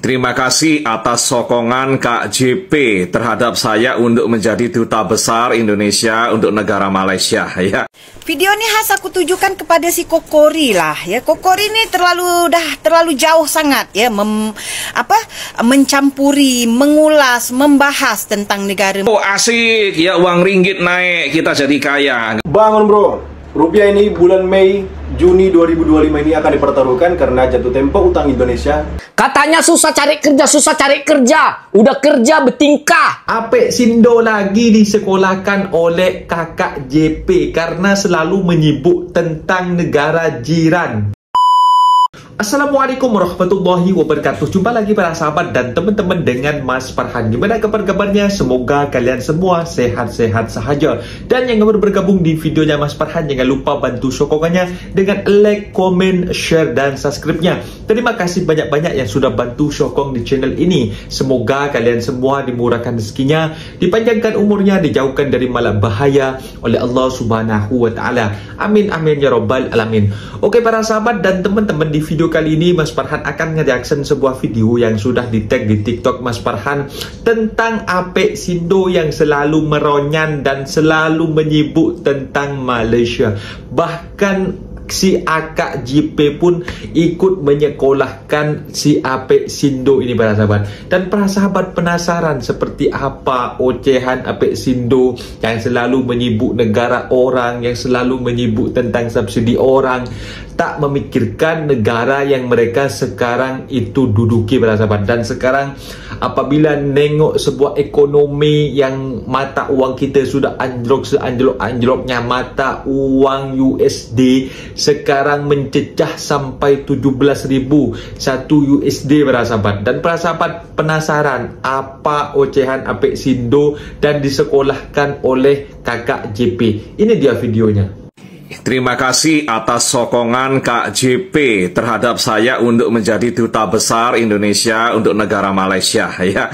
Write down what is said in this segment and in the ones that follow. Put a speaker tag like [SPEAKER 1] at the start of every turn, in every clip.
[SPEAKER 1] Terima kasih atas sokongan Kak JP terhadap saya untuk menjadi duta besar Indonesia untuk negara Malaysia ya.
[SPEAKER 2] Video ini khas aku tujukan kepada si Kokori lah ya. Kokori ini terlalu jauh sangat ya mencampuri, mengulas, membahas tentang negara.
[SPEAKER 1] Oh asik ya, uang ringgit naik, kita jadi kaya.
[SPEAKER 3] Bangun bro, rupiah ini bulan Mei Juni 2025 ini akan dipertaruhkan karena jatuh tempo utang Indonesia.
[SPEAKER 4] Katanya susah cari kerja. Udah kerja bertingkah.
[SPEAKER 5] Apek Sindo lagi disekolahkan oleh kakak JP karena selalu menyibuk tentang negara jiran. Assalamualaikum warahmatullahi wabarakatuh. Jumpa lagi para sahabat dan teman-teman dengan Mas Farhan. Gimana kabar-kabarnya? Semoga kalian semua sehat-sehat sahaja. Dan yang baru bergabung di videonya Mas Farhan, jangan lupa bantu sokongannya dengan like, komen, share, dan subscribe-nya. Terima kasih banyak-banyak yang sudah bantu sokong di channel ini. Semoga kalian semua dimurahkan rezekinya, dipanjangkan umurnya, dijauhkan dari malapetaka oleh Allah Subhanahu wa Ta'ala. Amin amin ya rabbal alamin. Oke para sahabat dan teman-teman, di video kali ini Mas Farhan akan nge-reaction sebuah video yang sudah di-tag di TikTok Mas Farhan tentang Apek Sindo yang selalu meronyan dan selalu menyibuk tentang Malaysia. Bahkan si akak JP pun ikut menyekolahkan si Apek Sindo ini para sahabat. Dan para sahabat penasaran seperti apa ocehan Apek Sindo yang selalu menyibuk negara orang, yang selalu menyibuk tentang subsidi orang, tak memikirkan negara yang mereka sekarang itu duduki para sahabat. Dan sekarang apabila nengok sebuah ekonomi yang mata uang kita sudah anjlok seanjlok-anjloknya, mata uang USD sekarang mencecah sampai 17.000 satu USD para sahabat. Dan para sahabat penasaran apa ocehan Apek Sindo dan disekolahkan oleh kakak JP. Ini dia videonya.
[SPEAKER 1] Terima kasih atas sokongan Kak JP terhadap saya untuk menjadi duta besar Indonesia untuk negara Malaysia ya.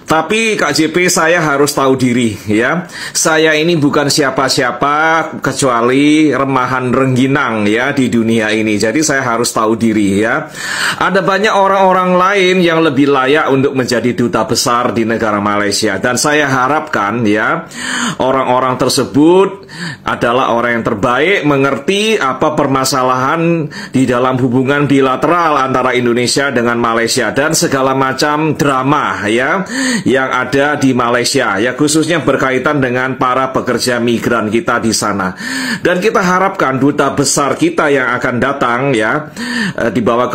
[SPEAKER 1] Tapi Kak JP, saya harus tahu diri ya. Saya ini bukan siapa-siapa kecuali remahan rengginang ya di dunia ini. Jadi saya harus tahu diri ya. Ada banyak orang-orang lain yang lebih layak untuk menjadi duta besar di negara Malaysia. Dan saya harapkan ya, orang-orang tersebut adalah orang yang terbaik, mengerti apa permasalahan di dalam hubungan bilateral antara Indonesia dengan Malaysia dan segala macam drama ya yang ada di Malaysia ya, khususnya berkaitan dengan para pekerja migran kita di sana. Dan kita harapkan duta besar kita yang akan datang ya di bawah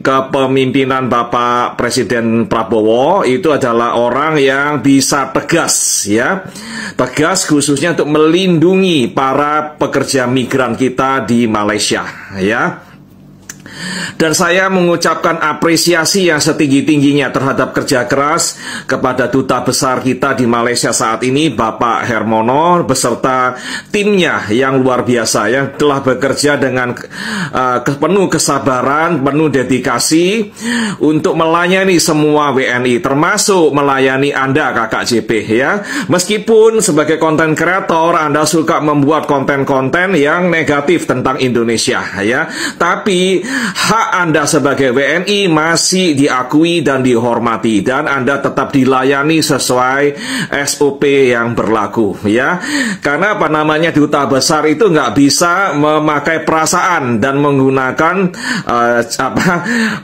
[SPEAKER 1] kepemimpinan Bapak Presiden Prabowo itu adalah orang yang bisa tegas ya, tegas khususnya untuk melindungi para pekerja migran kita di Malaysia ya. Dan saya mengucapkan apresiasi yang setinggi-tingginya terhadap kerja keras kepada duta besar kita di Malaysia saat ini, Bapak Hermono beserta timnya yang luar biasa yang telah bekerja dengan penuh kesabaran, penuh dedikasi untuk melayani semua WNI, termasuk melayani Anda kakak JP ya. Meskipun sebagai konten kreator Anda suka membuat konten-konten yang negatif tentang Indonesia ya, tapi hak Anda sebagai WNI masih diakui dan dihormati, dan Anda tetap dilayani sesuai SOP yang berlaku ya. Karena apa namanya, duta besar itu nggak bisa memakai perasaan dan menggunakan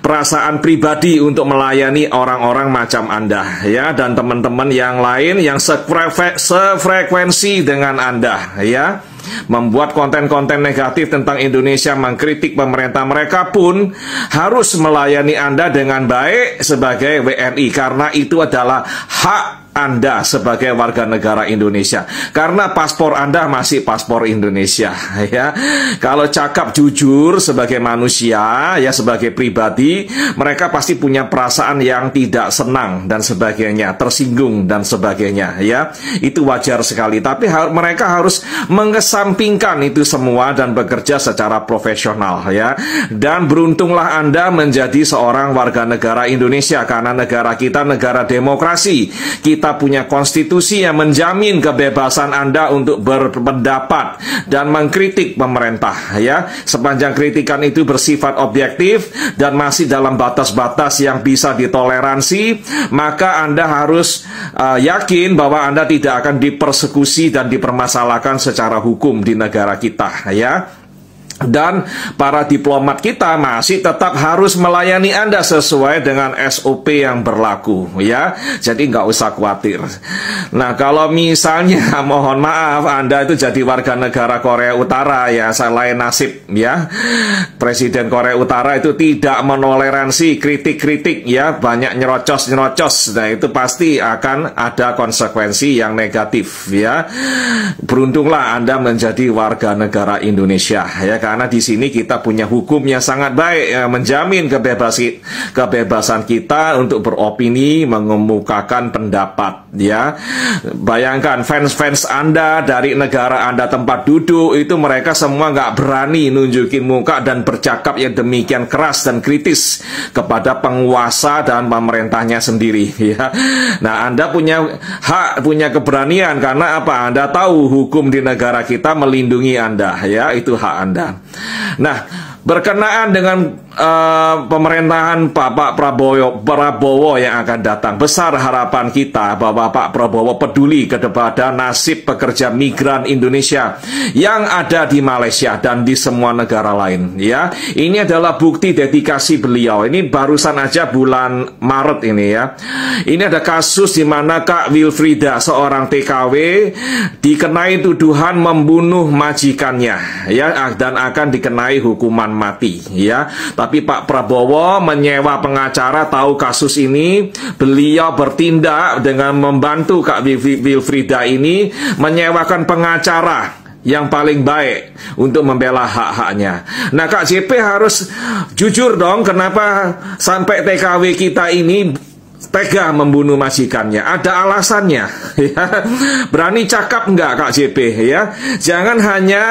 [SPEAKER 1] perasaan pribadi untuk melayani orang-orang macam Anda ya, dan teman-teman yang lain yang sefrekuensi dengan Anda ya. Membuat konten-konten negatif tentang Indonesia, mengkritik pemerintah, mereka pun harus melayani Anda dengan baik sebagai WNI, karena itu adalah hak Anda sebagai warga negara Indonesia, karena paspor Anda masih paspor Indonesia ya. Kalau cakap jujur sebagai manusia ya, sebagai pribadi, mereka pasti punya perasaan yang tidak senang dan sebagainya, tersinggung dan sebagainya ya. Itu wajar sekali, tapi mereka harus mengesampingkan itu semua dan bekerja secara profesional ya. Dan beruntunglah Anda menjadi seorang warga negara Indonesia, karena negara kita negara demokrasi. Kita kita punya konstitusi yang menjamin kebebasan Anda untuk berpendapat dan mengkritik pemerintah, ya. Sepanjang kritikan itu bersifat objektif dan masih dalam batas-batas yang bisa ditoleransi, maka Anda harus yakin bahwa Anda tidak akan dipersekusi dan dipermasalahkan secara hukum di negara kita, ya. Dan para diplomat kita masih tetap harus melayani Anda sesuai dengan SOP yang berlaku, ya. Jadi nggak usah khawatir. Nah, kalau misalnya mohon maaf Anda itu jadi warga negara Korea Utara, ya, lain nasib, ya. Presiden Korea Utara itu tidak menoleransi kritik-kritik, ya, banyak nyerocos-nyerocos. Nah, itu pasti akan ada konsekuensi yang negatif, ya. Beruntunglah Anda menjadi warga negara Indonesia, ya. Karena di sini kita punya hukum yang sangat baik, ya, menjamin kebebasan kita untuk beropini, mengemukakan pendapat, ya. Bayangkan fans-fans Anda dari negara Anda tempat duduk itu mereka semua nggak berani nunjukin muka dan bercakap yang demikian keras dan kritis kepada penguasa dan pemerintahnya sendiri, ya. Nah, Anda punya hak, punya keberanian karena apa? Anda tahu hukum di negara kita melindungi Anda, ya, itu hak Anda. Nah, berkenaan dengan pemerintahan Pak Prabowo yang akan datang, besar harapan kita bahwa Pak Prabowo peduli kepada nasib pekerja migran Indonesia yang ada di Malaysia dan di semua negara lain, ya. Ini adalah bukti dedikasi beliau. Ini barusan aja bulan Maret ini, ya. Ini ada kasus di mana Kak Wilfrida, seorang TKW, dikenai tuduhan membunuh majikannya, ya, dan akan dikenai hukuman mati, ya. Tapi Pak Prabowo menyewa pengacara, tahu kasus ini, beliau bertindak dengan membantu Kak Wilfrida ini menyewakan pengacara yang paling baik untuk membela hak-haknya. Nah, Kak JP harus jujur dong, kenapa sampai TKW kita ini tega membunuh majikannya? Ada alasannya, ya. Berani cakap nggak Kak JP, ya? Jangan hanya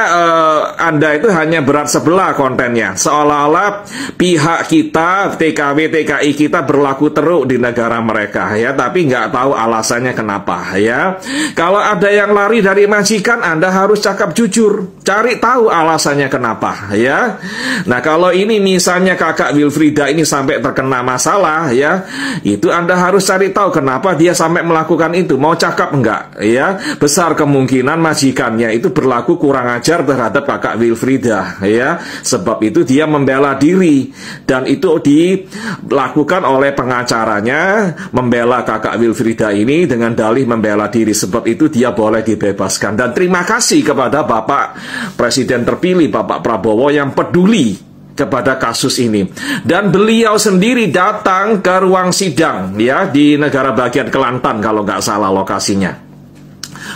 [SPEAKER 1] Anda itu hanya berat sebelah kontennya, seolah-olah pihak kita, TKW TKI kita berlaku teruk di negara mereka, ya, tapi nggak tahu alasannya kenapa, ya. Kalau ada yang lari dari majikan, Anda harus cakap jujur, cari tahu alasannya kenapa, ya. Nah, kalau ini misalnya Kakak Wilfrida ini sampai terkena masalah, ya, itu Anda harus cari tahu kenapa dia sampai melakukan itu. Mau cakap enggak, ya? Besar kemungkinan majikannya itu berlaku kurang ajar terhadap Kakak Wilfrida, ya. Sebab itu dia membela diri dan itu dilakukan oleh pengacaranya, membela Kakak Wilfrida ini dengan dalih membela diri. Sebab itu dia boleh dibebaskan. Dan terima kasih kepada Bapak Presiden terpilih Bapak Prabowo yang peduli kepada kasus ini, dan beliau sendiri datang ke ruang sidang, ya, di negara bagian Kelantan kalau nggak salah lokasinya.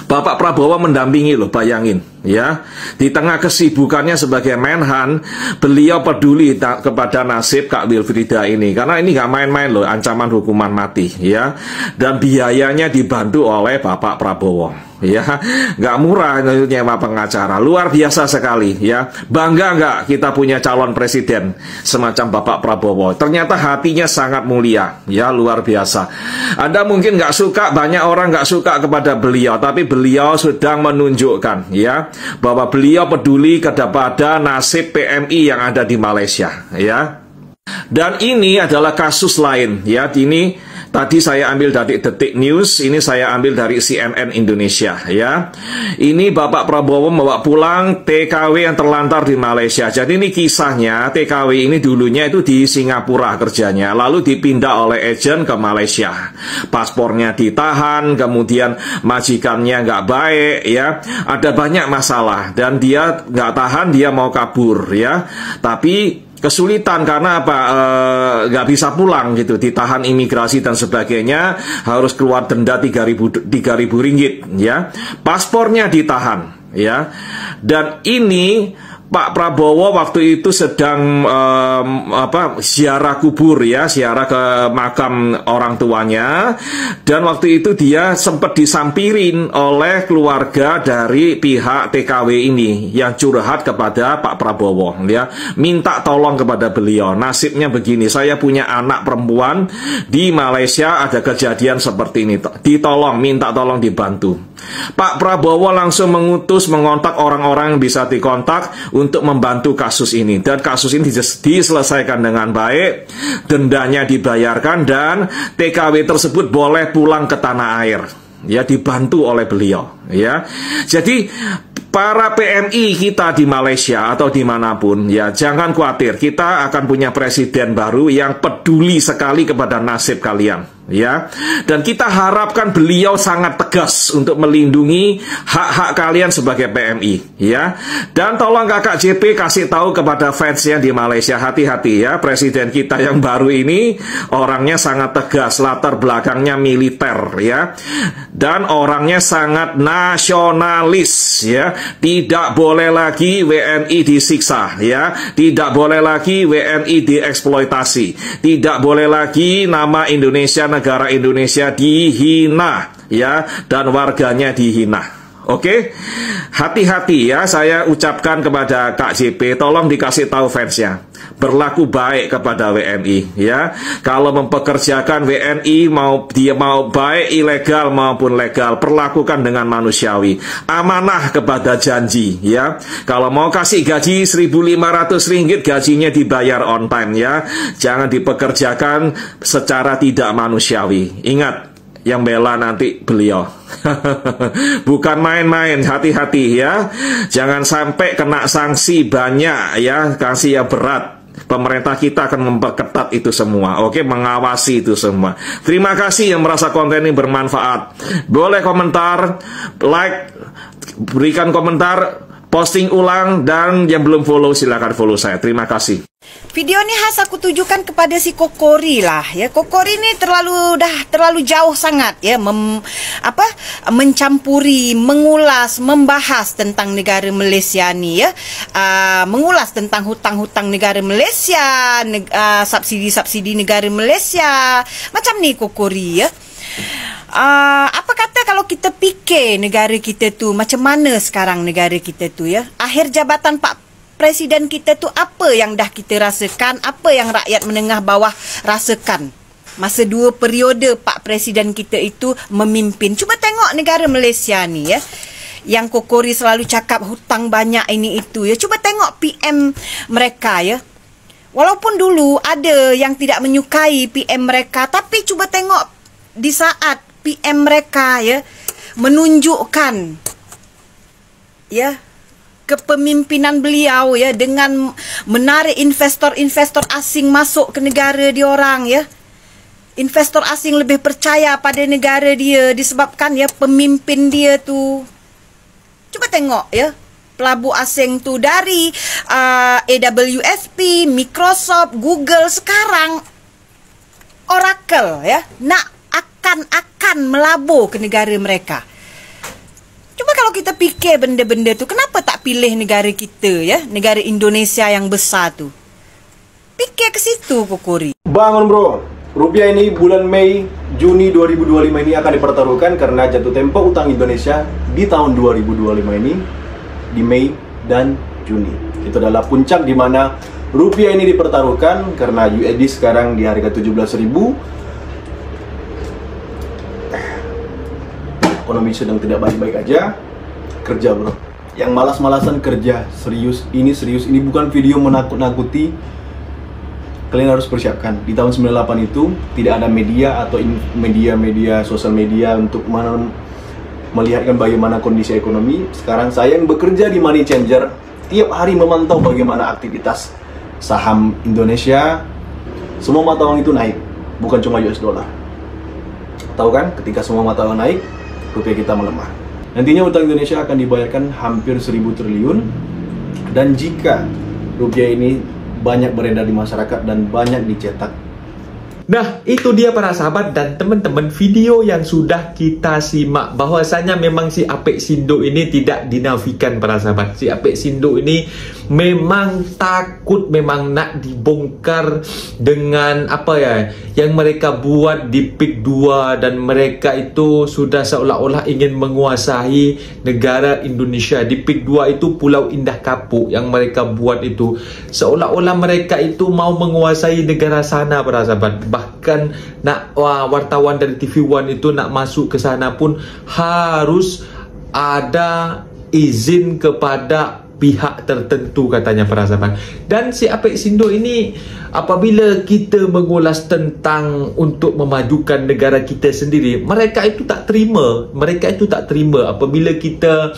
[SPEAKER 1] Bapak Prabowo mendampingi loh, bayangin, ya. Di tengah kesibukannya sebagai Menhan, beliau peduli kepada nasib Kak Wilfrida ini, karena ini nggak main-main loh, ancaman hukuman mati, ya. Dan biayanya dibantu oleh Bapak Prabowo, ya. Nggak murah nyewa pengacara, luar biasa sekali, ya. Bangga nggak kita punya calon presiden semacam Bapak Prabowo? Ternyata hatinya sangat mulia, ya, luar biasa. Anda mungkin nggak suka, banyak orang nggak suka kepada beliau, tapi beliau sedang menunjukkan, ya, bahwa beliau peduli kepada nasib PMI yang ada di Malaysia, ya. Dan ini adalah kasus lain, ya. Ini tadi saya ambil dari Detik News, ini saya ambil dari CNN Indonesia, ya. Ini Bapak Prabowo membawa pulang TKW yang terlantar di Malaysia. Jadi ini kisahnya, TKW ini dulunya itu di Singapura kerjanya, lalu dipindah oleh agen ke Malaysia. Paspornya ditahan, kemudian majikannya nggak baik, ya. Ada banyak masalah dan dia nggak tahan, dia mau kabur, ya. Tapi kesulitan karena apa? Nggak bisa pulang gitu, ditahan imigrasi dan sebagainya, harus keluar denda 3.000 ringgit, ya. Paspornya ditahan, ya. Dan ini Pak Prabowo waktu itu sedang ziarah kubur ya, ziarah ke makam orang tuanya, dan waktu itu dia sempat disampirin oleh keluarga dari pihak TKW ini yang curhat kepada Pak Prabowo ya, minta tolong kepada beliau. Nasibnya begini, saya punya anak perempuan di Malaysia, ada kejadian seperti ini, ditolong, minta tolong dibantu. Pak Prabowo langsung mengontak orang-orang yang bisa dikontak untuk membantu kasus ini, dan kasus ini diselesaikan dengan baik, dendanya dibayarkan, dan TKW tersebut boleh pulang ke tanah air ya, dibantu oleh beliau ya. Jadi para PMI kita di Malaysia atau dimanapun ya, jangan khawatir, kita akan punya presiden baru yang peduli sekali kepada nasib kalian ya, dan kita harapkan beliau sangat tegas untuk melindungi hak-hak kalian sebagai PMI ya. Dan tolong kakak JP kasih tahu kepada fansnya di Malaysia, hati-hati ya, presiden kita yang baru ini orangnya sangat tegas, latar belakangnya militer ya, dan orangnya sangat nasionalis ya. Tidak boleh lagi WNI disiksa ya, tidak boleh lagi WNI dieksploitasi, tidak boleh lagi nama Indonesia, negara Indonesia dihina ya, dan warganya dihina. Oke, hati-hati ya, saya ucapkan kepada Kak JP, tolong dikasih tahu fansnya, berlaku baik kepada WNI ya. Kalau mempekerjakan WNI, mau baik ilegal maupun legal, perlakukan dengan manusiawi, amanah kepada janji ya. Kalau mau kasih gaji 1.500 ringgit, gajinya dibayar on time ya, jangan dipekerjakan secara tidak manusiawi. Ingat, yang bela nanti beliau. Bukan main-main, hati-hati ya. Jangan sampai kena sanksi banyak ya, sanksi yang berat. Pemerintah kita akan memperketat itu semua, oke, mengawasi itu semua. Terima kasih yang merasa konten ini bermanfaat. Boleh komentar, like, berikan komentar, posting ulang, dan yang belum follow silakan follow saya. Terima kasih.
[SPEAKER 2] Video ini khas aku tujukan kepada si Kokori lah ya. Kokori ini terlalu jauh sangat ya, mencampuri, mengulas, membahas tentang negara Malaysia ni ya. Mengulas tentang hutang-hutang negara Malaysia, subsidi-subsidi negara Malaysia. Macam ni Kokori ya. Apa kata kalau kita fikir negara kita tu macam mana sekarang negara kita tu ya. Akhir jabatan Pak Presiden kita tu, apa yang dah kita rasakan, apa yang rakyat menengah bawah rasakan masa 2 periode Pak Presiden kita itu memimpin. Cuba tengok negara Malaysia ni ya, yang Kokori selalu cakap hutang banyak ini itu ya. Cuba tengok PM mereka ya. Walaupun dulu ada yang tidak menyukai PM mereka, tapi cuba tengok di saat PM mereka ya menunjukkan ya kepemimpinan beliau ya, dengan menarik investor-investor asing masuk ke negara diorang ya. Investor asing lebih percaya pada negara dia disebabkan ya pemimpin dia tu. Cuba tengok ya, pelabur asing tu dari AWSP, Microsoft, Google, sekarang Oracle ya, nak akan melabur ke negara mereka. Coba kalau kita fikir benda-benda tu, kenapa tak pilih negara kita ya, negara Indonesia yang besar tu? Fikir ke situ Kokori.
[SPEAKER 3] Bangun bro, rupiah ini bulan Mei, Juni 2025 ini akan dipertaruhkan karena jatuh tempo utang Indonesia di tahun 2025 ini di Mei dan Juni. Itu adalah puncak di mana rupiah ini dipertaruhkan karena USD sekarang di harga 17.000. Ekonomi sedang tidak baik-baik aja. Kerja bro, yang malas-malasan kerja, serius, ini bukan video menakut-nakuti. Kalian harus persiapkan. Di tahun 98 itu tidak ada media atau media sosial media untuk melihatkan bagaimana kondisi ekonomi. Sekarang saya yang bekerja di Money Changer, tiap hari memantau bagaimana aktivitas saham Indonesia. Semua mata uang itu naik, bukan cuma US dollar. Tahu kan, ketika semua mata uang naik, rupiah kita melemah. Nantinya utang Indonesia akan dibayarkan hampir 1.000 triliun. Dan jika rupiah ini banyak beredar di masyarakat dan banyak dicetak,
[SPEAKER 5] Nah, itu dia para sahabat dan teman-teman video yang sudah kita simak. Bahwasanya memang si Apek Sindo ini tidak dinafikan para sahabat. Si Apek Sindo ini memang takut, memang nak dibongkar dengan apa ya yang mereka buat di PIK 2, dan mereka itu sudah seolah-olah ingin menguasai negara Indonesia. Di PIK 2 itu Pulau Indah Kapuk yang mereka buat itu seolah-olah mereka itu mau menguasai negara sana para sahabat. Bahkan nak wartawan dari TV One itu nak masuk ke sana pun harus ada izin kepada pihak tertentu katanya para sahabat. Dan si Apek Sindo ini apabila kita mengulas tentang untuk memajukan negara kita sendiri, mereka itu tak terima. Mereka itu tak terima apabila kita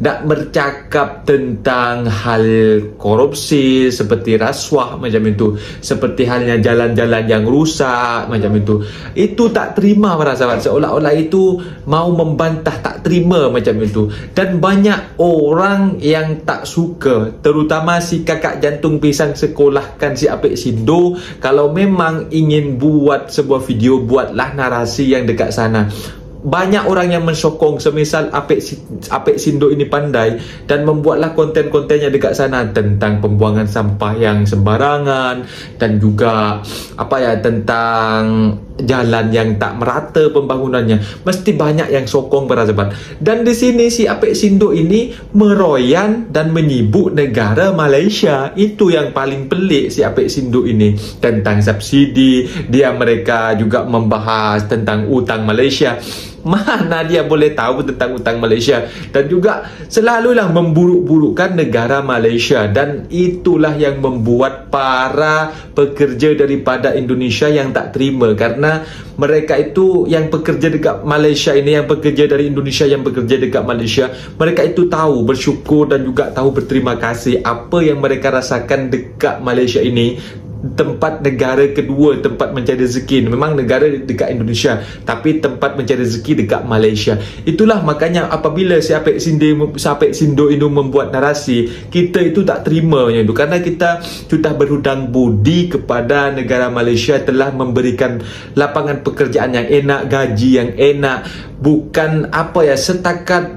[SPEAKER 5] nak bercakap tentang hal korupsi seperti rasuah macam itu, seperti halnya jalan-jalan yang rusak macam itu. Itu tak terima para sahabat, seolah-olah itu mau membantah, tak terima macam itu. Dan banyak orang yang tak suka, terutama si kakak jantung pisang sekolahkan si Apek Sindo. Kalau memang ingin buat sebuah video, buatlah narasi yang dekat sana. Banyak orang yang mensokong, semisal Apek Sindo ini pandai dan membuatlah konten-kontennya dekat sana tentang pembuangan sampah yang sembarangan, dan juga apa ya, tentang jalan yang tak merata pembangunannya. Mesti banyak yang sokong para sahabat. Dan di sini si Apek Sindo ini meroyan dan menyibuk negara Malaysia. Itu yang paling pelik si Apek Sindo ini, tentang subsidi. Mereka juga membahas tentang utang Malaysia. Mana dia boleh tahu tentang utang Malaysia? Dan juga selalulah memburuk-burukkan negara Malaysia. Dan itulah yang membuat para pekerja daripada Indonesia yang tak terima, karena mereka itu yang bekerja dekat Malaysia ini, yang bekerja dari Indonesia yang bekerja dekat Malaysia, mereka itu tahu bersyukur dan juga tahu berterima kasih apa yang mereka rasakan dekat Malaysia ini. Tempat negara kedua, tempat mencari rezeki. Memang negara dekat Indonesia, tapi tempat mencari rezeki dekat Malaysia. Itulah makanya apabila si Apek Sindo ini membuat narasi, kita itu tak terima macam itu, karena kita sudah berhutang budi kepada negara Malaysia, telah memberikan lapangan pekerjaan yang enak, gaji yang enak, bukan apa ya, setakat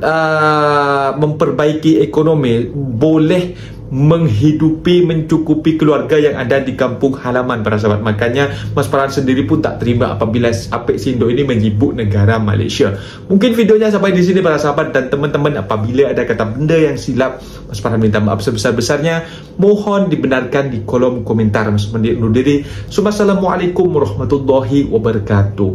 [SPEAKER 5] memperbaiki ekonomi, boleh menghidupi, mencukupi keluarga yang ada di kampung halaman para sahabat. Makanya Mas Farhan sendiri pun tak terima apabila Apek Sindo ini menyibuk negara Malaysia. Mungkin videonya sampai di sini para sahabat, dan teman-teman apabila ada kata benda yang silap, Mas Farhan minta maaf sebesar-besarnya. Mohon dibenarkan di kolom komentar. Mas Farhan undur diri. Assalamualaikum warahmatullahi wabarakatuh.